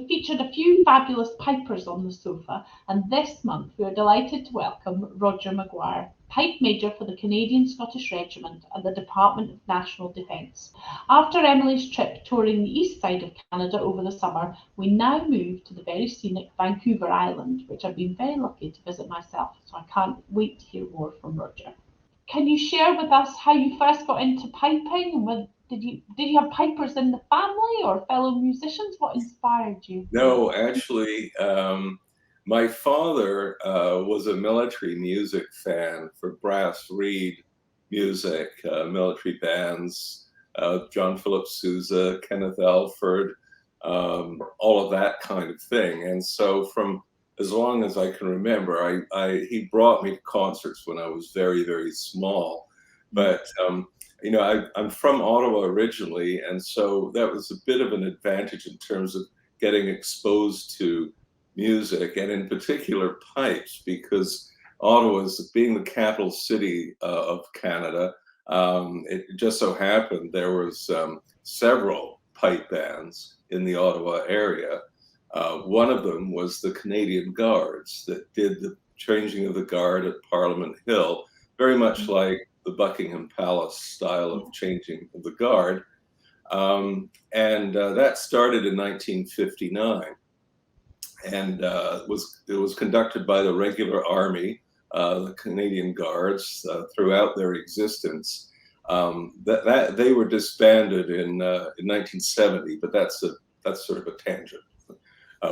we've featured a few fabulous pipers on the sofa, and this month we are delighted to welcome Roger McGuire, Pipe Major for the Canadian Scottish Regiment and the Department of National Defence. After Emily's trip touring the east side of Canada over the summer, we now move to the very scenic Vancouver Island, which I've been very lucky to visit myself, so I can't wait to hear more from Roger. Can you share with us how you first got into piping, and did you have pipers in the family or fellow musicians? What inspired you? No, actually, my father was a military music fan for brass reed music, military bands, John Philip Sousa, Kenneth Alford, all of that kind of thing. And so from as long as I can remember, he brought me to concerts when I was very, very small. But you know, I'm from Ottawa originally, and so that was a bit of an advantage in terms of getting exposed to music, and in particular pipes, because Ottawa, is being the capital city of Canada, it just so happened there was several pipe bands in the Ottawa area. One of them was the Canadian Guards that did the changing of the guard at Parliament Hill, very much like the Buckingham Palace style of changing of the guard. And that started in 1959, and it was conducted by the regular army, the Canadian Guards, throughout their existence. That they were disbanded in 1970, but that's sort of a tangent.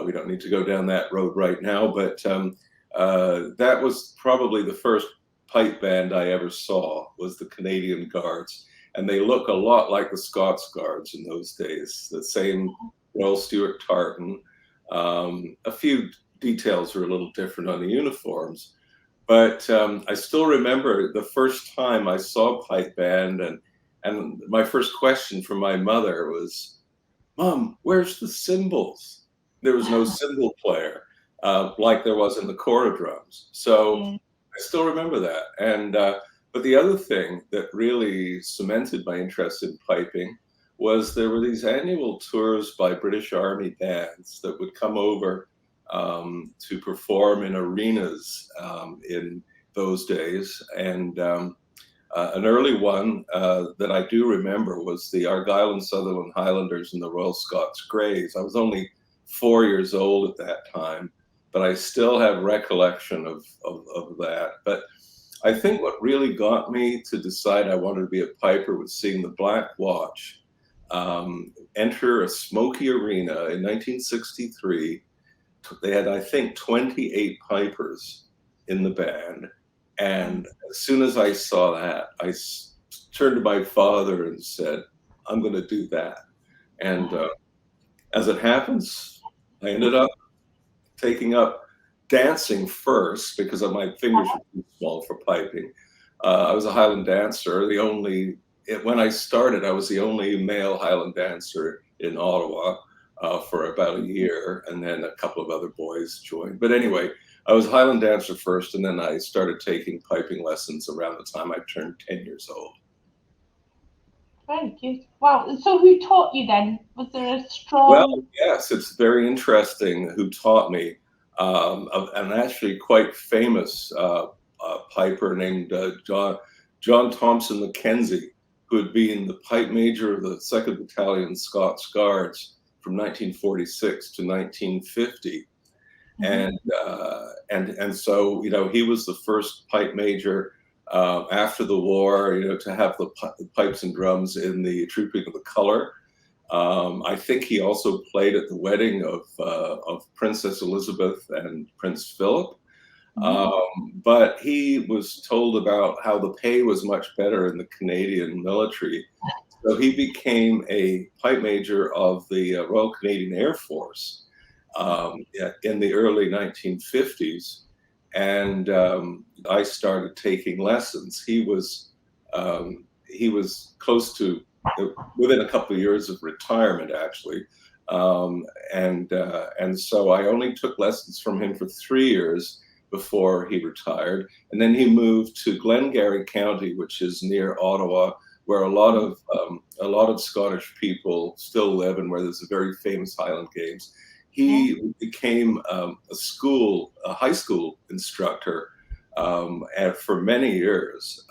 We don't need to go down that road right now, but that was probably the first pipe band I ever saw, was the Canadian Guards. And they look a lot like the Scots Guards in those days, the same Royal Stuart tartan. A few details are a little different on the uniforms, but I still remember the first time I saw pipe band, and my first question from my mother was, "Mom, where's the cymbals?" There was no cymbal player like there was in the corps drums. So I still remember that. And but the other thing that really cemented my interest in piping was there were these annual tours by British Army bands that would come over to perform in arenas in those days. And an early one that I do remember was the Argyll and Sutherland Highlanders and the Royal Scots Greys. I was only 4 years old at that time, but I still have recollection of that. But I think what really got me to decide I wanted to be a piper was seeing the Black Watch enter a smoky arena in 1963. They had, I think, 28 pipers in the band. And as soon as I saw that, I turned to my father and said, "I'm going to do that." And as it happens, I ended up taking up dancing first because my fingers were too small for piping. I was a Highland dancer. When I started, I was the only male Highland dancer in Ottawa for about a year, and then a couple of other boys joined. But anyway, I was a Highland dancer first, and then I started taking piping lessons around the time I turned 10 years old. Thank you. Wow. So who taught you then? Was there a strong... Well, yes, it's very interesting who taught me. An actually quite famous piper named John Thomson MacKenzie, who had been the pipe major of the 2nd Battalion Scots Guards from 1946 to 1950. And so, you know, he was the first pipe major after the war, you know, to have the pipes and drums in the Trooping of the Colour. I think he also played at the wedding of Princess Elizabeth and Prince Philip. But he was told about how the pay was much better in the Canadian military. So he became a pipe major of the Royal Canadian Air Force in the early 1950s. And I started taking lessons. He was close to, within a couple of years of retirement, actually. And so I only took lessons from him for 3 years before he retired. And then he moved to Glengarry County, which is near Ottawa, where a lot of Scottish people still live, and where there's a very famous Highland Games. he became a high school instructor for many years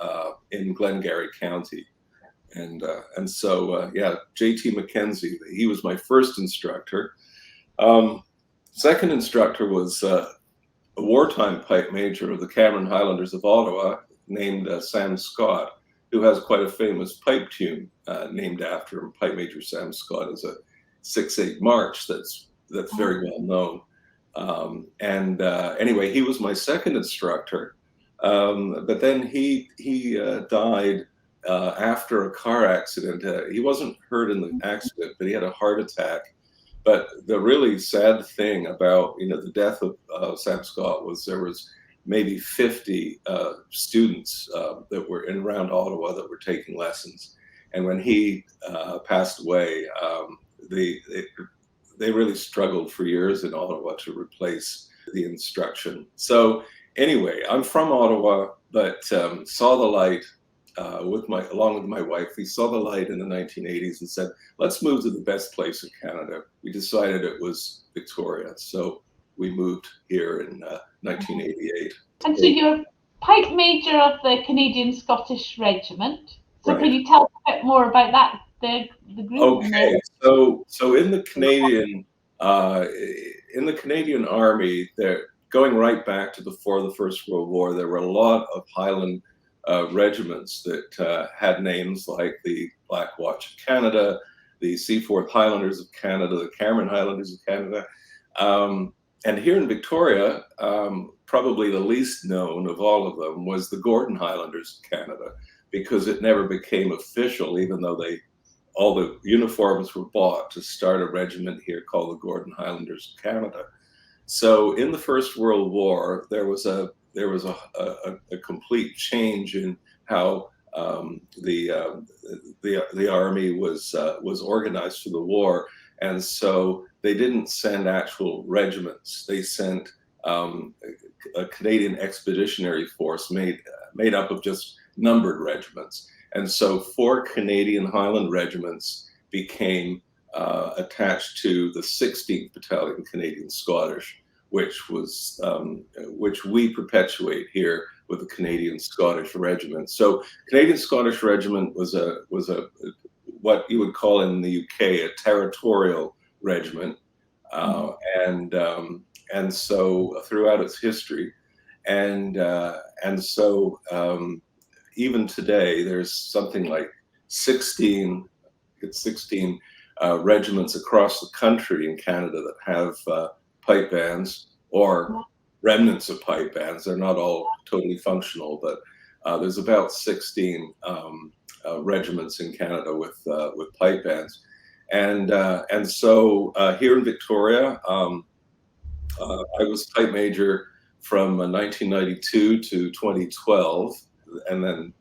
in Glengarry County. And so, yeah, J.T. MacKenzie, he was my first instructor. Second instructor was a wartime pipe major of the Cameron Highlanders of Ottawa named Sam Scott, who has quite a famous pipe tune named after him. Pipe Major Sam Scott is a 6/8 march that's very well known. Anyway, he was my second instructor, but then he died after a car accident. He wasn't hurt in the accident, but he had a heart attack. But the really sad thing about the death of Sam Scott was there was maybe 50 students that were in around Ottawa that were taking lessons, and when he passed away, they really struggled for years in Ottawa to replace the instruction. So anyway, I'm from Ottawa, but saw the light along with my wife. We saw the light in the 1980s and said, let's move to the best place in Canada. We decided it was Victoria. So we moved here in 1988. And so you're pipe major of the Canadian Scottish Regiment. So right. Can you tell us a bit more about that, the group? Okay, so in the Canadian Army, going right back to before the First World War, there were a lot of Highland regiments that had names like the Black Watch of Canada, the Seaforth Highlanders of Canada, the Cameron Highlanders of Canada. And here in Victoria, probably the least known of all of them was the Gordon Highlanders of Canada, because it never became official, even though all the uniforms were bought to start a regiment here called the Gordon Highlanders of Canada. So in the First World War, there was a complete change in how the army was organized for the war, and so they didn't send actual regiments. They sent a Canadian Expeditionary Force made up of just numbered regiments, and so 4 Canadian Highland regiments became attached to the 16th Battalion Canadian Scottish, which we perpetuate here with the Canadian Scottish Regiment. So Canadian Scottish Regiment was a what you would call in the UK a territorial regiment, and so throughout its history, and so even today there's something like 16 regiments across the country in Canada that have pipe bands or remnants of pipe bands. They're not all totally functional, but there's about 16 regiments in Canada with pipe bands, and so here in Victoria, I was pipe major from 1992 to 2012, and then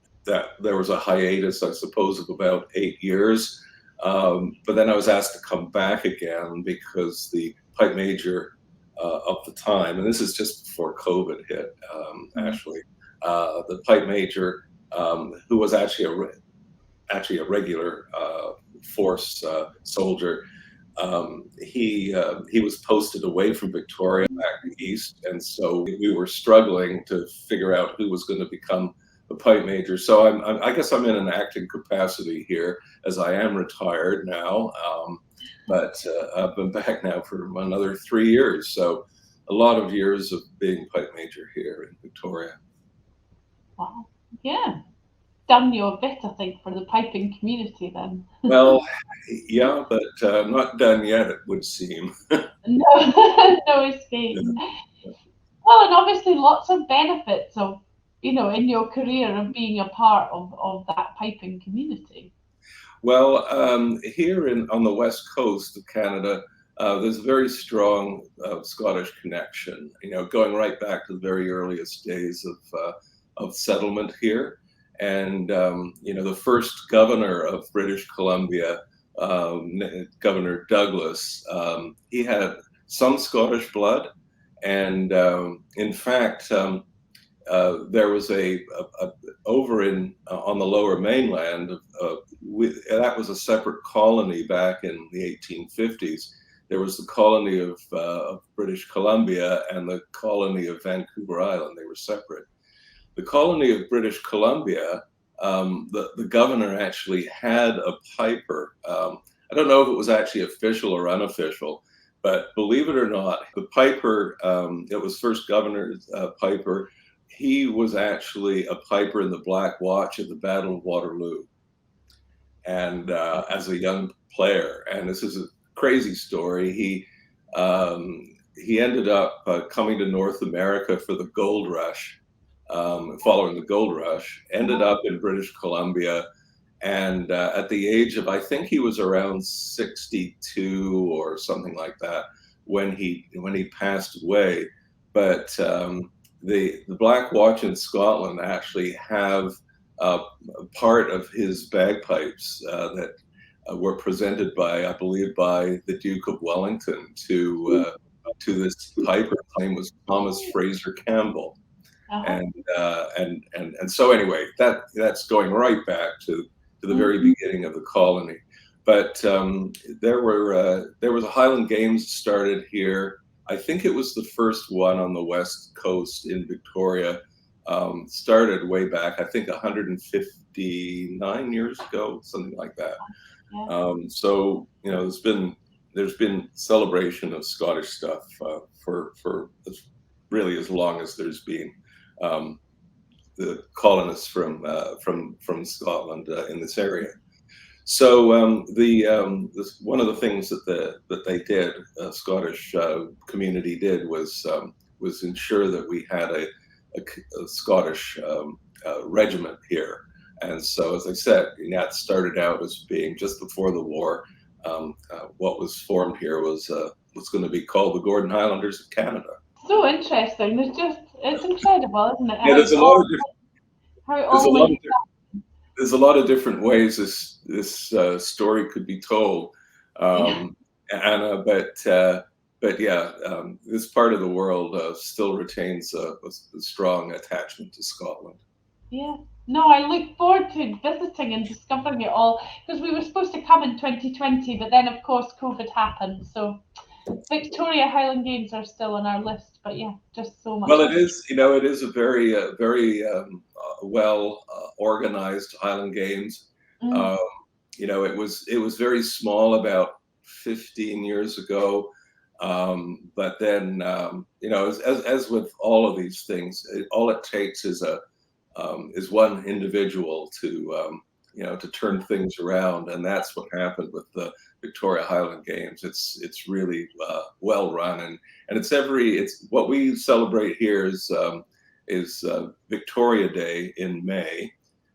there was a hiatus, I suppose, of about 8 years. But then I was asked to come back again because the pipe major of the time, and this is just before COVID hit, actually, the pipe major, who was actually a regular force soldier, he was posted away from Victoria back east, and so we were struggling to figure out who was going to become the pipe major. So I guess I'm in an acting capacity here, as I am retired now, but I've been back now for another 3 years. So a lot of years of being pipe major here in Victoria. Wow, yeah. Done your bit, I think, for the piping community then. Well, yeah, but not done yet, it would seem. No escape. Yeah. Well, and obviously lots of benefits of, in your career of being a part of that piping community. Well, here on the west coast of Canada, there's a very strong Scottish connection, going right back to the very earliest days of settlement here. And, the first governor of British Columbia, Governor Douglas, he had some Scottish blood. And in fact, there was over on the Lower Mainland, that was a separate colony back in the 1850s. there was the colony of British Columbia and the colony of Vancouver Island. They were separate. The colony of British Columbia, the governor actually had a piper. I don't know if it was actually official or unofficial, but believe it or not, the piper, it was first Governor Piper. He was actually a piper in the Black Watch at the Battle of Waterloo, and as a young player. And this is a crazy story. He ended up coming to North America for the gold rush, following the gold rush, ended up in British Columbia, and at the age of, I think he was around 62 or something like that when he passed away. But the Black Watch in Scotland actually have part of his bagpipes that were presented by, I believe, by the Duke of Wellington to this piper. His name was Thomas Fraser Campbell. And so anyway, that's going right back to the very beginning of the colony. But there was a Highland Games started here. I think it was the first one on the west coast in Victoria. Started way back, I think 159 years ago, something like that. So there's been celebration of Scottish stuff for really as long as there's been the colonists from Scotland in this area. So one of the things that they did, Scottish community did, was ensure that we had a Scottish regiment here. And so, as I said, that started out as being just before the war. What was formed here was going to be called the Gordon Highlanders of Canada. So interesting. It's incredible, isn't it? Yeah, there's a lot of different ways this story could be told, Anna. But yeah, this part of the world still retains a strong attachment to Scotland. Yeah. No, I look forward to visiting and discovering it all, because we were supposed to come in 2020, but then of course COVID happened. So Victoria Highland Games are still on our list, but yeah, just so much. Well, it is a very well organized Highland Games. It was very small about 15 years ago, but then as with all of these things, all it takes is one individual to turn things around, and that's what happened with the Victoria Highland Games. It's really well run, and it's what we celebrate here is Victoria Day in May,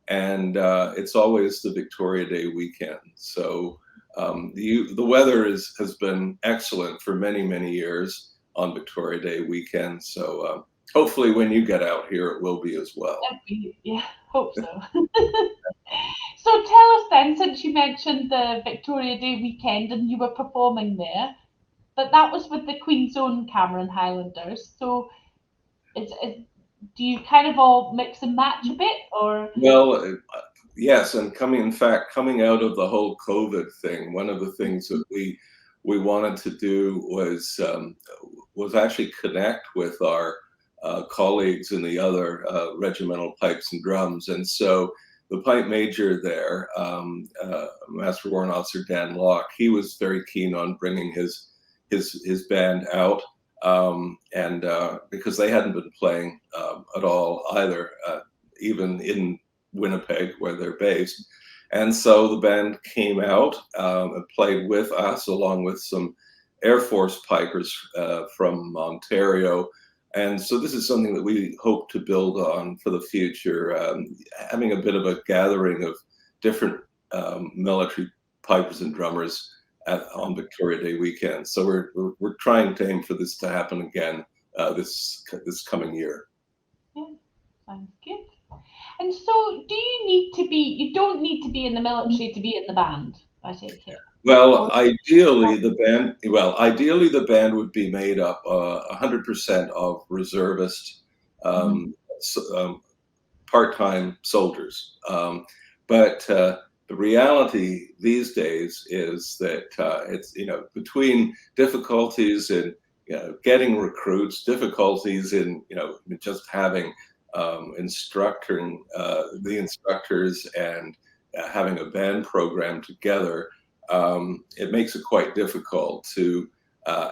and it's always the Victoria Day weekend. So the weather has been excellent for many years on Victoria Day weekend. So hopefully when you get out here, it will be as well. Yeah, hope so. So tell us then, since you mentioned the Victoria Day weekend and you were performing there, but that was with the Queen's Own Cameron Highlanders. So do you kind of all mix and match a bit, or? Well, yes, and coming out of the whole COVID thing, one of the things that we wanted to do was actually connect with our colleagues in the other regimental pipes and drums. And so the pipe major there, Master Warrant Officer Dan Locke, he was very keen on bringing his band out, and because they hadn't been playing at all either, even in Winnipeg where they're based. And so the band came out and played with us, along with some Air Force pipers from Ontario. And so this is something that we hope to build on for the future, having a bit of a gathering of different military pipers and drummers on Victoria Day weekend. So we're trying to aim for this to happen again this coming year. Yeah, sounds good. And so you don't need to be in the military to be in the band, I take it? Well, ideally the band would be made up 100% of reservist, part-time soldiers. But the reality these days is that it's, between difficulties in getting recruits, difficulties in just having instructing the instructors and having a band program together, it makes it quite difficult to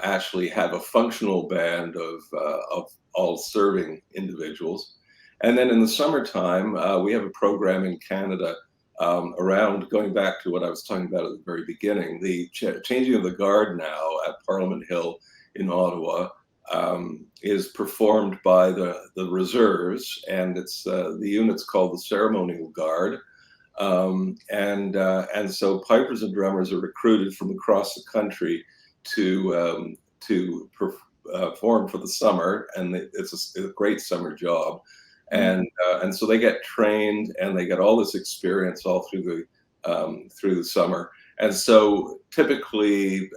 actually have a functional band of all serving individuals. And then in the summertime, we have a program in Canada around, going back to what I was talking about at the very beginning, the changing of the guard now at Parliament Hill in Ottawa is performed by the reserves, and it's the unit's called the Ceremonial Guard. And so pipers and drummers are recruited from across the country to perform for the summer, and it's a great summer job. And so they get trained and they get all this experience all through the summer. And so typically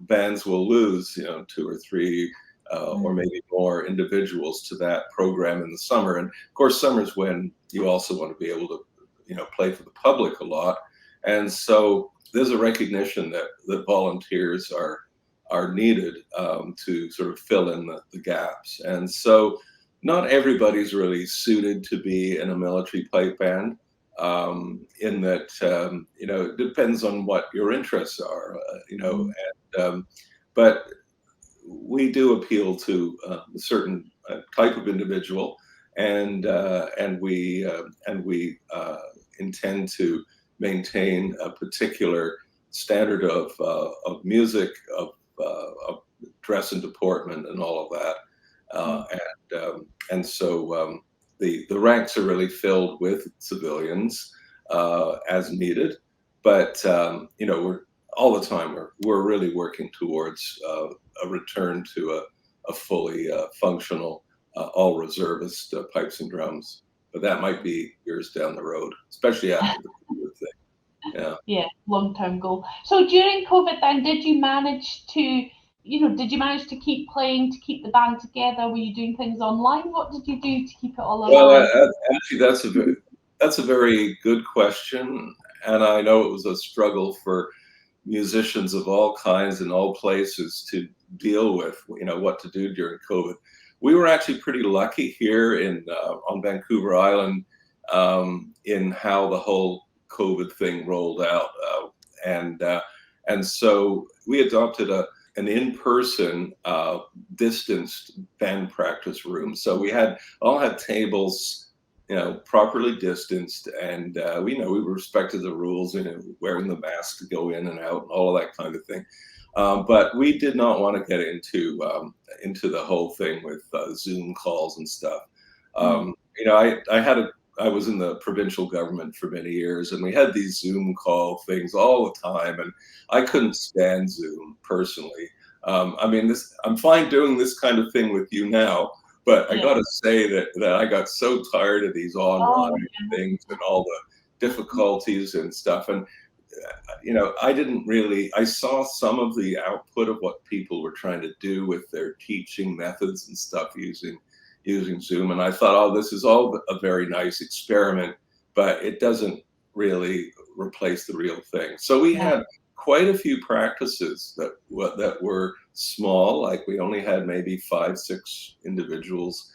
bands will lose 2 or 3 or maybe more individuals to that program in the summer. And of course, summer's when you also want to be able to play for the public a lot. And so there's a recognition that volunteers are needed to sort of fill in the gaps. And so not everybody's really suited to be in a military pipe band, in that it depends on what your interests are, but we do appeal to a certain type of individual, and we intend to maintain a particular standard of music, of dress and deportment, and all of that. And so the ranks are really filled with civilians as needed, but we're all the time we're really working towards a return to a fully functional all reservist pipes and drums. But that might be years down the road, especially after the COVID thing. Yeah, long-term goal. So during COVID, then, did you manage to keep playing, to keep the band together? Were you doing things online? What did you do to keep it all alive? Well, actually, that's a very good question, and I know it was a struggle for musicians of all kinds and all places to deal with, what to do during COVID. We were actually pretty lucky here on Vancouver Island in how the whole COVID thing rolled out, and so we adopted an in-person distanced band practice room. So we all had tables, properly distanced, and we respected the rules, wearing the mask to go in and out and all of that kind of thing. But we did not want to get into the whole thing with Zoom calls and stuff. I was in the provincial government for many years, and we had these Zoom call things all the time, and I couldn't stand Zoom personally. I'm fine doing this kind of thing with you now, but I got to say that I got so tired of these online things and all the difficulties and stuff. And I saw some of the output of what people were trying to do with their teaching methods and stuff using Zoom. And I thought, oh, this is all a very nice experiment, but it doesn't really replace the real thing. So we had quite a few practices that were small, like we only had maybe 5-6 individuals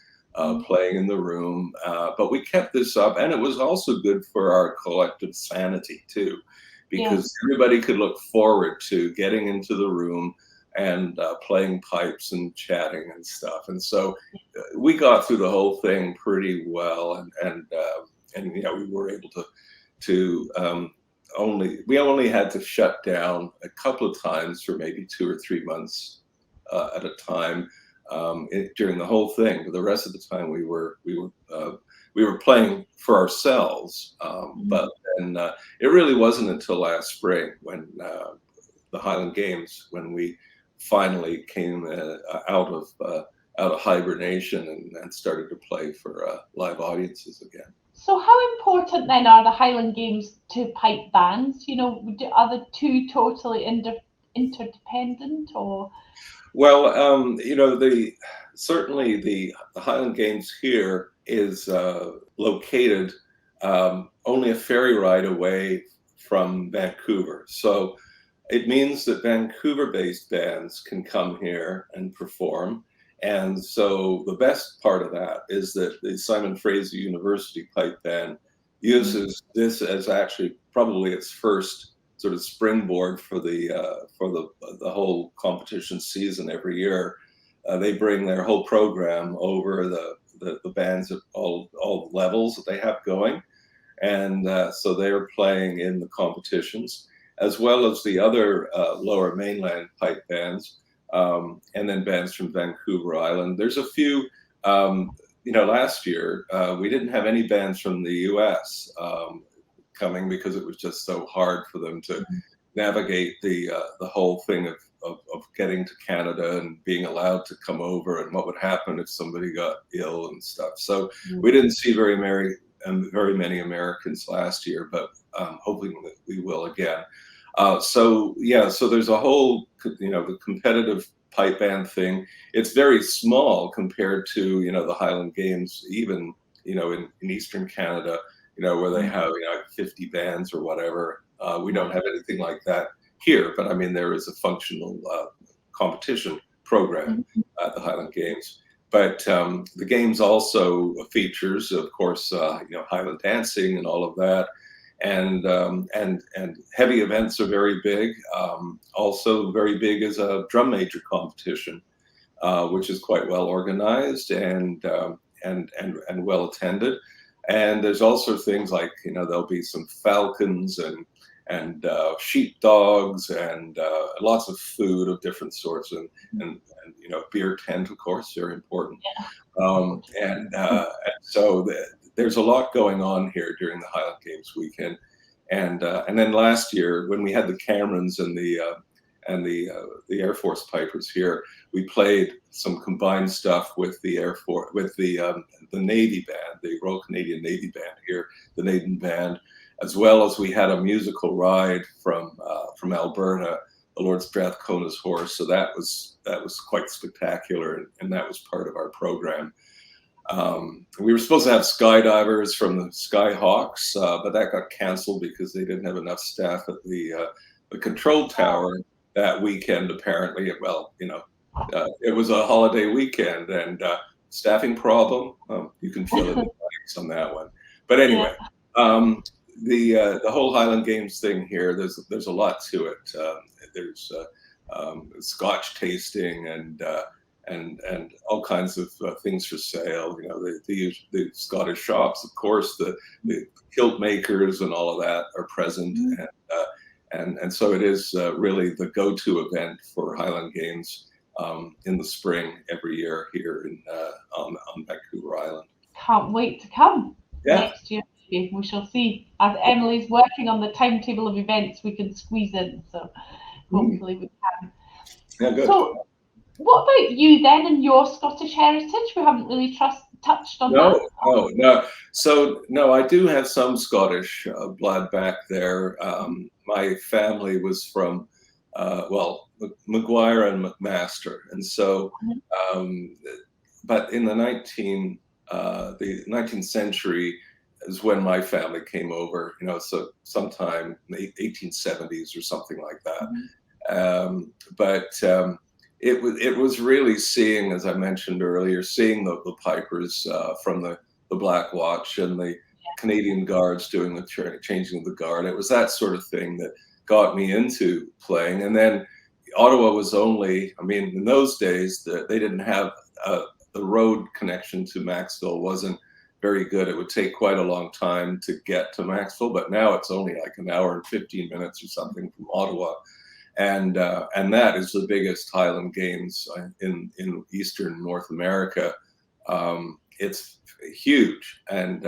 playing in the room, but we kept this up, and it was also good for our collective sanity too, because everybody could look forward to getting into the room and playing pipes and chatting and stuff. And so we got through the whole thing pretty well, and we were able to we only had to shut down a couple of times for maybe 2 or 3 months at a time during the whole thing. But the rest of the time we were playing for ourselves. But then it really wasn't until last spring, when the Highland Games, when we finally came out of hibernation and started to play for live audiences again. So how important then are the Highland Games to pipe bands? Are the two totally interdependent, or? Well, certainly the Highland Games here is located only a ferry ride away from Vancouver. So it means that Vancouver-based bands can come here and perform. And so the best part of that is that the Simon Fraser University Pipe Band uses this as actually probably its first sort of springboard for the whole competition season every year. They bring their whole program over the bands at all levels that they have going. And so they're playing in the competitions, as well as the other lower mainland pipe bands, and then bands from Vancouver Island. There's a few, last year we didn't have any bands from the US coming because it was just so hard for them to navigate the whole thing of getting to Canada and being allowed to come over, and what would happen if somebody got ill and stuff. So we didn't see very many Americans last year, but hopefully we will again. So there's a whole, the competitive pipe band thing. It's very small compared to, the Highland Games, even, in Eastern Canada, where they have, 50 bands or whatever. We don't have anything like that here, but I mean, there is a functional competition program at the Highland Games. But the Games also features, of course, Highland dancing and all of that. And heavy events are very big. Also very big is a drum major competition, which is quite well organized and well attended. And there's also things like, there'll be some falcons and sheepdogs and lots of food of different sorts and beer tent, of course, very important. And so there's a lot going on here during the Highland Games weekend. And then last year, when we had the Camerons and the Air Force Pipers here, we played some combined stuff with the Air Force, with the Navy band, the Royal Canadian Navy band here, the Naden band, as well as we had a musical ride from Alberta, the Lord Strathcona's Horse. So that was quite spectacular, and that was part of our program. We were supposed to have skydivers from the Skyhawks, but that got canceled because they didn't have enough staff at the control tower that weekend, apparently. Well, it was a holiday weekend and staffing problem. You can fill in the blanks on that one. But anyway, the whole Highland Games thing here, there's a lot to it. There's Scotch tasting and all kinds of things for sale. The Scottish shops, of course, the kilt makers and all of that are present, and so it is really the go-to event for Highland Games in the spring every year here on Vancouver Island. Can't wait to come next year. We shall see. As Emily's working on the timetable of events we can squeeze in, so hopefully we can. Yeah, good. So, what about you then and your Scottish heritage? We haven't really touched on that. No. So, no, I do have some Scottish blood back there. My family was from, McGuire and McMaster. And so, but in the 19th century is when my family came over, so sometime in the 1870s or something like that. It was really seeing, as I mentioned earlier, seeing the pipers from the Black Watch and the Canadian Guards doing the changing of the guard. It was that sort of thing that got me into playing. And then Ottawa was in those days, they didn't have the road connection to Maxville wasn't very good. It would take quite a long time to get to Maxville, but now it's only like an hour and 15 minutes or something from Ottawa. And that is the biggest Highland Games in Eastern North America. It's huge. And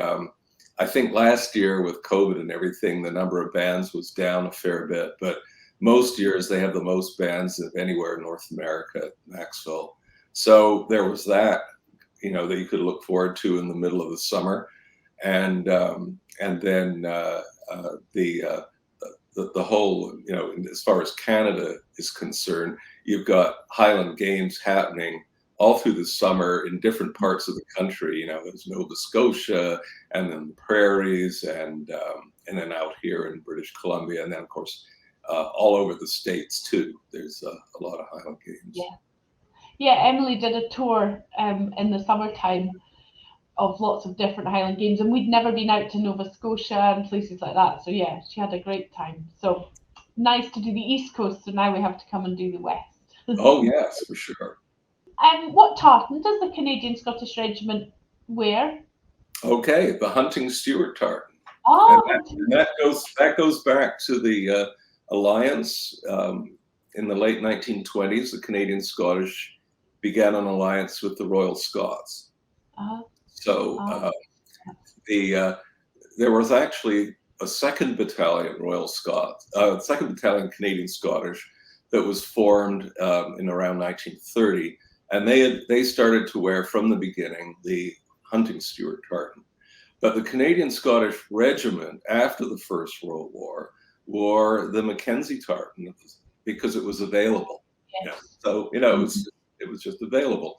I think last year with COVID and everything, the number of bands was down a fair bit, but most years they have the most bands of anywhere in North America at Maxville. So there was that, that you could look forward to in the middle of the summer. And then the whole, as far as Canada is concerned, you've got Highland Games happening all through the summer in different parts of the country. There's Nova Scotia, and then the prairies, and then out here in British Columbia, and then of course all over the States too. There's a lot of Highland Games. Yeah. Emily did a tour in the summertime of lots of different Highland Games, and we'd never been out to Nova Scotia and places like that. So yeah, she had a great time. So nice to do the East Coast. So now we have to come and do the West. Oh yes, for sure. What tartan does the Canadian Scottish Regiment wear? Okay, the hunting Stuart tartan. Oh, and that goes back to the alliance in the late 1920s. The Canadian Scottish began an alliance with the Royal Scots. So there was actually a 2nd Battalion Royal Scots, 2nd Battalion Canadian Scottish that was formed in around 1930, and they started to wear from the beginning the hunting Stuart tartan. But the Canadian Scottish Regiment, after the First World War, wore the MacKenzie tartan because it was available. yes. So it was just available,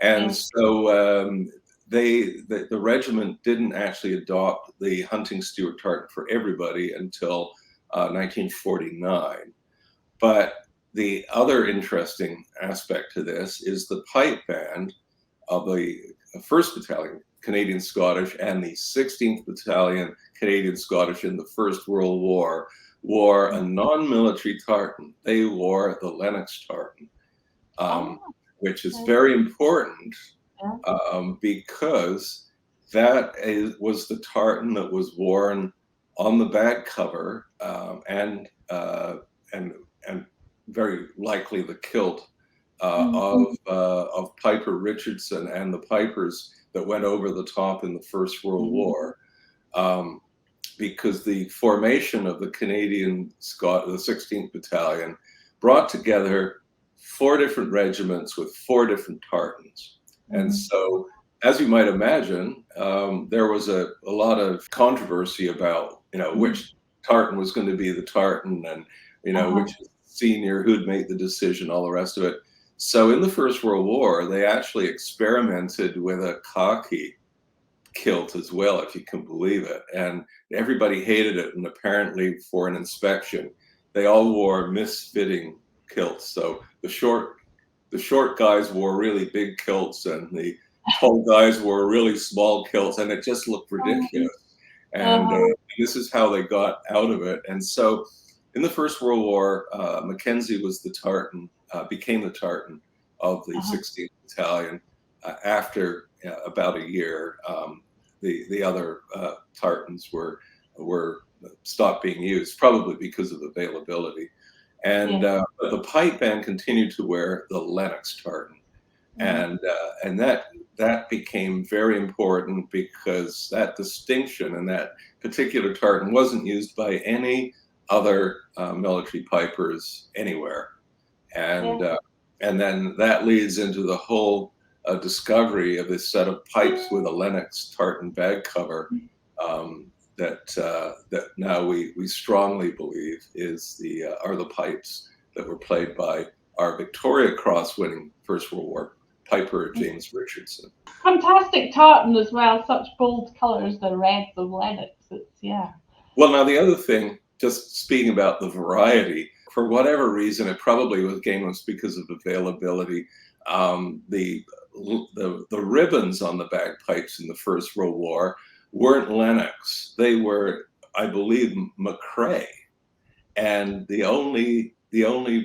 and so the regiment didn't actually adopt the hunting Stuart tartan for everybody until 1949. But the other interesting aspect to this is the pipe band of the 1st Battalion Canadian Scottish and the 16th Battalion Canadian Scottish in the First World War wore a non-military tartan. They wore the Lennox tartan, which is very important because that was the tartan that was worn on the bag cover and very likely the kilt of Piper Richardson and the Pipers that went over the top in the First World War, because the formation of the Canadian the 16th Battalion brought together 4 different regiments with 4 different tartans. And so, as you might imagine, there was a lot of controversy about, which tartan was going to be the tartan, and, which senior, who'd make the decision, all the rest of it. So in the First World War, they actually experimented with a khaki kilt as well, if you can believe it. And everybody hated it. And apparently for an inspection, they all wore misfitting kilts. So the short guys wore really big kilts, and the tall guys wore really small kilts, and it just looked ridiculous. And this is how they got out of it. And so in the First World War, MacKenzie was the tartan, became the tartan of the 16th Battalion. After about a year, the other tartans were stopped being used, probably because of availability. And the pipe band continued to wear the Lennox tartan, and that became very important because that distinction and that particular tartan wasn't used by any other military pipers anywhere, and then that leads into the whole discovery of this set of pipes with a Lennox tartan bag cover that now we strongly believe are the pipes that were played by our Victoria Cross winning First World War Piper James Richardson. Fantastic tartan as well, such bold colours, the reds of Lennox. Well, now the other thing, just speaking about the variety, for whatever reason, it probably was because of availability. The ribbons on the bagpipes in the First World War weren't Lennox. They were, I believe, McCrae. And the only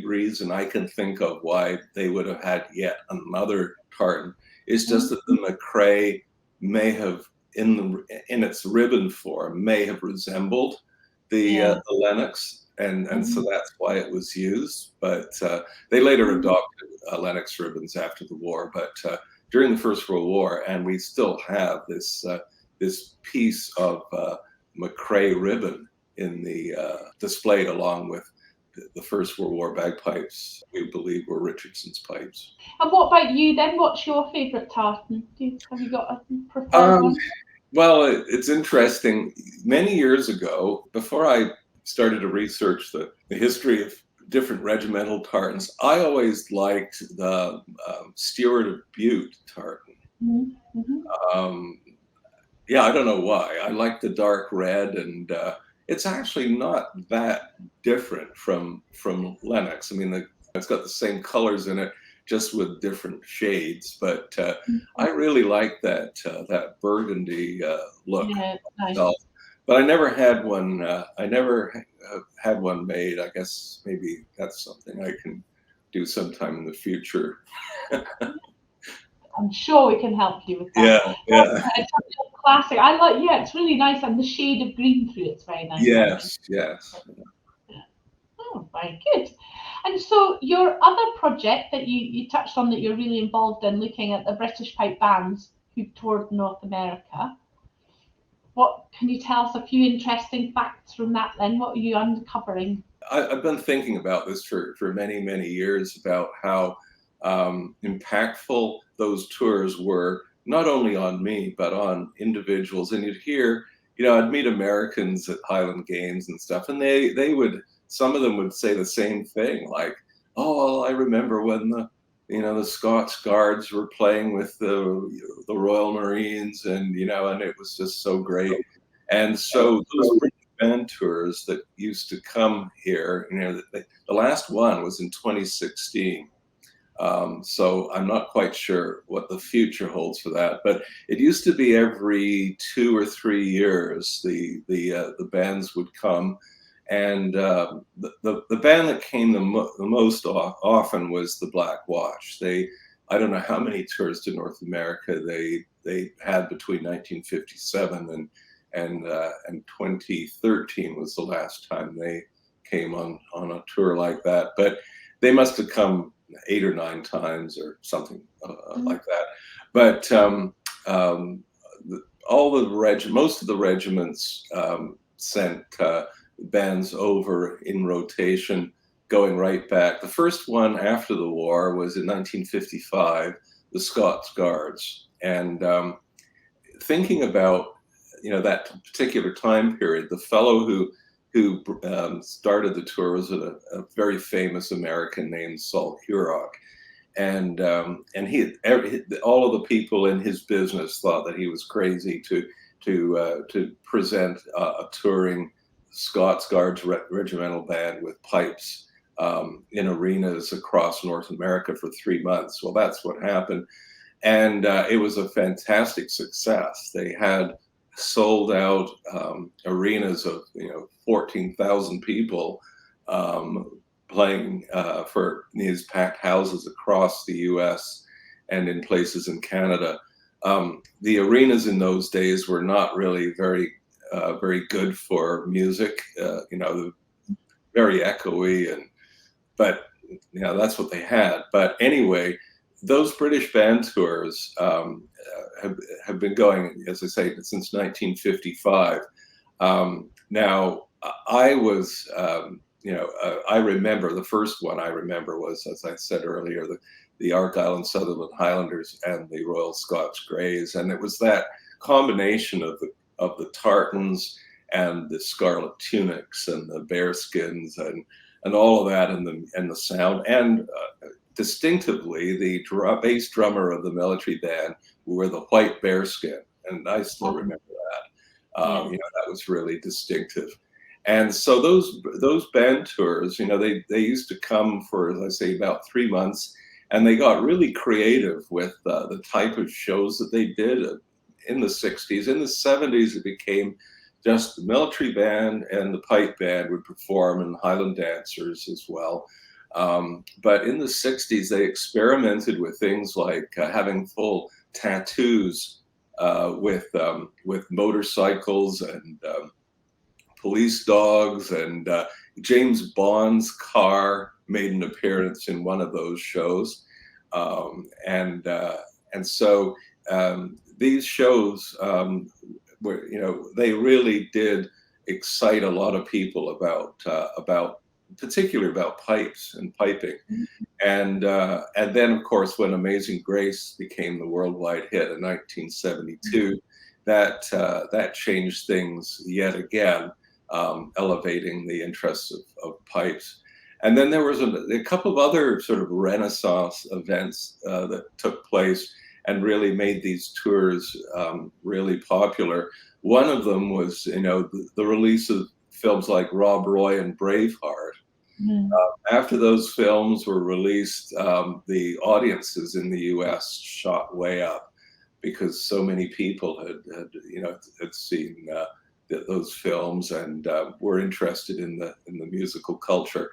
reason I can think of why they would have had yet another tartan is just that the McCrae may have, in its ribbon form, may have resembled the Lennox, and so that's why it was used. But they later adopted Lennox ribbons after the war. But during the First World War, and we still have this piece of McCrae ribbon in the displayed along with the First World War bagpipes. We believe were Richardson's pipes. And what about you then? What's your favourite tartan? Have you got a preferred one? Well, it's interesting. Mmany years ago, before I started to research the history of different regimental tartans. I always liked the Stewart of Bute tartan. Um, yeah, I don't know why. I like the dark red, and it's actually not that different from Lennox. I mean, it's got the same colors in it, just with different shades. But I really like that that burgundy look myself. But I never had one. I never had one made. I guess maybe that's something I can do sometime in the future. I'm sure we can help you with that. Yeah, yeah. It's a real classic. I like, yeah, it's really nice, and the shade of green through it's very nice. Yes, yes. Oh, very good. And so your other project that you touched on that you're really involved in, looking at the British pipe bands who toured North America. What can you tell us a few interesting facts from that then? What are you uncovering? I've been thinking about this for many, many years, about how impactful those tours were, not only on me, but on individuals. And you'd hear, I'd meet Americans at Highland Games and stuff, and they would, some of them would say the same thing, like, oh, well, I remember when the Scots Guards were playing with the Royal Marines, and, and it was just so great. And so those band tours that used to come here, the last one was in 2016. So I'm not quite sure what the future holds for that, but it used to be every 2 or 3 years the bands would come, and the band that came the most often was the Black Watch. I don't know how many tours to North America they had between 1957 and 2013 was the last time they came on a tour like that. But they must have come 8 or 9 times or something like that. But most of the regiments sent bands over in rotation, going right back. The first one after the war was in 1955, the Scots Guards. And thinking about that particular time period, the fellow who started the tour was a very famous American named Saul Hurok, and he all of the people in his business thought that he was crazy to present a touring Scots Guards regimental band with pipes in arenas across North America for 3 months. Well, that's what happened, and it was a fantastic success. They had sold out arenas of 14,000 people playing for these packed houses across the U.S. and in places in Canada. The arenas in those days were not really very good for music. Very echoey, but that's what they had. But anyway, those British band tours have been going, as I say, since 1955. Now, I was, I remember the first one I remember was, as I said earlier, the Argyll and Sutherland Highlanders and the Royal Scots Greys, and it was that combination of the tartans and the scarlet tunics and the bearskins and all of that, and the sound, and distinctively the bass drummer of the military band wore the white bearskin, and I still remember that. That was really distinctive. And so those band tours, they used to come for, as I say, about 3 months, and they got really creative with the type of shows that they did in the 60s. In the 70s, it became just the military band and the pipe band would perform, and Highland dancers as well. But in the 60s, they experimented with things like having full tattoos with motorcycles and police dogs, and James Bond's car made an appearance in one of those shows, and so these shows were, they really did excite a lot of people about particularly about pipes and piping. And then, of course, when Amazing Grace became the worldwide hit in 1972, that changed things yet again, elevating the interests of pipes. And then there was a couple of other sort of Renaissance events that took place and really made these tours really popular. One of them was, the release of films like Rob Roy and Braveheart. After those films were released, the audiences in the U.S. shot way up because so many people had seen those films and were interested in the musical culture.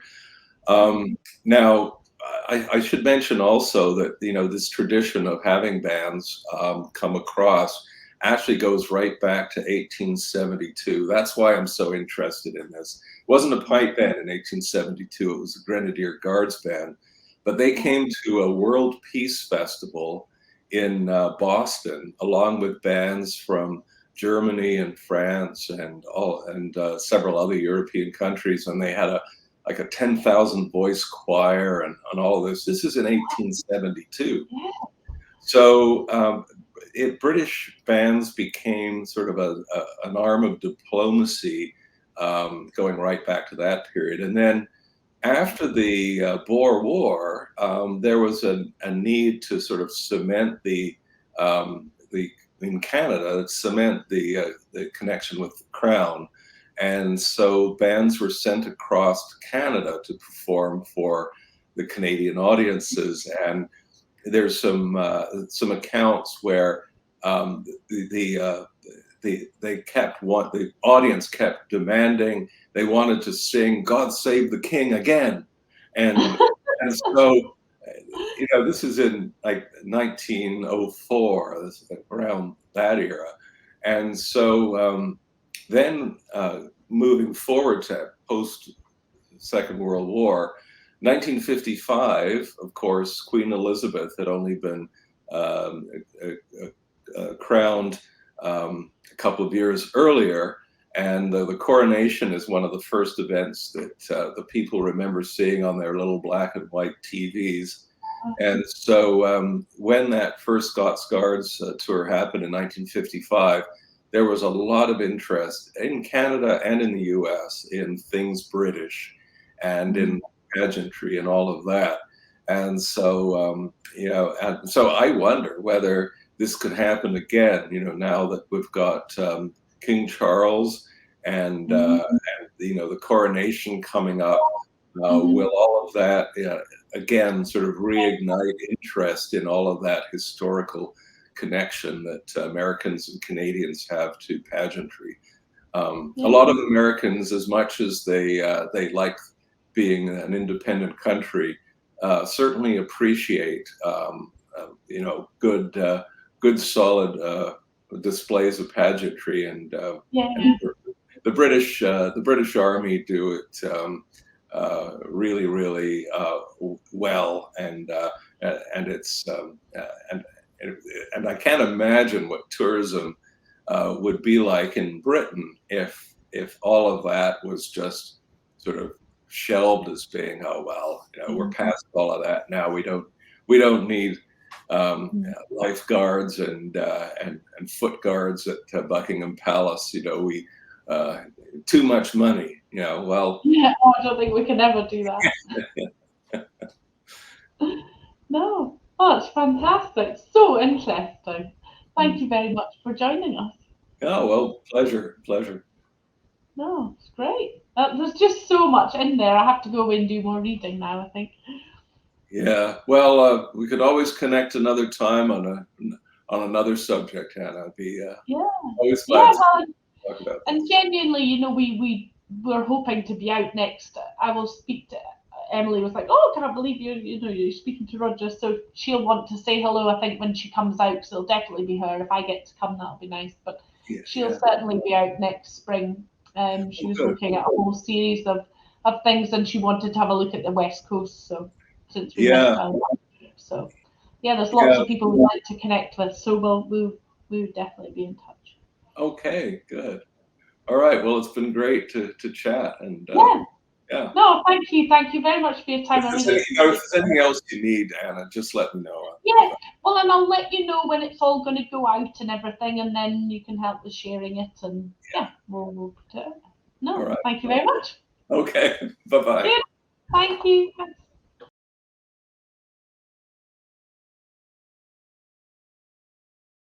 Now, I should mention also that this tradition of having bands come across actually goes right back to 1872. That's why I'm so interested in this. It wasn't a pipe band in 1872, it was a Grenadier Guards band, but they came to a World Peace Festival in Boston, along with bands from Germany and France and several other European countries, and they had a 10,000 voice choir and all this. This is in 1872. So British bands became sort of an arm of diplomacy, going right back to that period. And then after the Boer War, there was a need to sort of cement in Canada, cement the connection with the Crown. And so bands were sent across to Canada to perform for the Canadian audiences. And there's some accounts where the audience kept demanding, they wanted to sing "God Save the King" again, and so this is in like 1904, around that era, and so then moving forward to post Second World War. 1955, of course, Queen Elizabeth had only been crowned a couple of years earlier, and the coronation is one of the first events that the people remember seeing on their little black and white TVs. And so when that first Scots Guards tour happened in 1955, there was a lot of interest in Canada and in the US in things British and in pageantry and all of that. And so, so I wonder whether this could happen again, now that we've got King Charles and the coronation coming up. Will all of that, again, sort of reignite interest in all of that historical connection that Americans and Canadians have to pageantry? A lot of Americans, as much as they like being an independent country, certainly appreciate good solid displays of pageantry, and the British Army do it really, really well, and it's and I can't imagine what tourism would be like in Britain if all of that was just sort of shelved as being, oh well, we're past all of that now. We don't need lifeguards and foot guards at Buckingham Palace. We too much money. Well. Yeah, I don't think we can ever do that. No. Oh, it's fantastic. So interesting. Thank you very much for joining us. Oh, well, pleasure. No, it's great. There's just so much in there. I have to go away and do more reading now, I think. Yeah. Well, we could always connect another time on another subject, Hannah. I'd be always glad to talk about that. And genuinely, we're hoping to be out next. I will speak to Emily. Was like, oh, can't believe you're speaking to Roger. So she'll want to say hello, I think, when she comes out. So it'll definitely be her. If I get to come, that'll be nice. But she'll certainly be out next spring. She was looking at a whole series of things, and she wanted to have a look at the West Coast. So since we missed out, so there's lots of people we'd like to connect with. So we'll definitely be in touch. Okay, good. All right. Well, it's been great to chat, and No, thank you very much for your time. If there's anything else you need, Anna, just let me know. Yeah, well, and I'll let you know when it's all going to go out and everything, and then you can help with sharing it, and we'll put it out. No, right. Thank you very much. Okay, bye-bye. Yeah. Bye. Thank you. Thanks.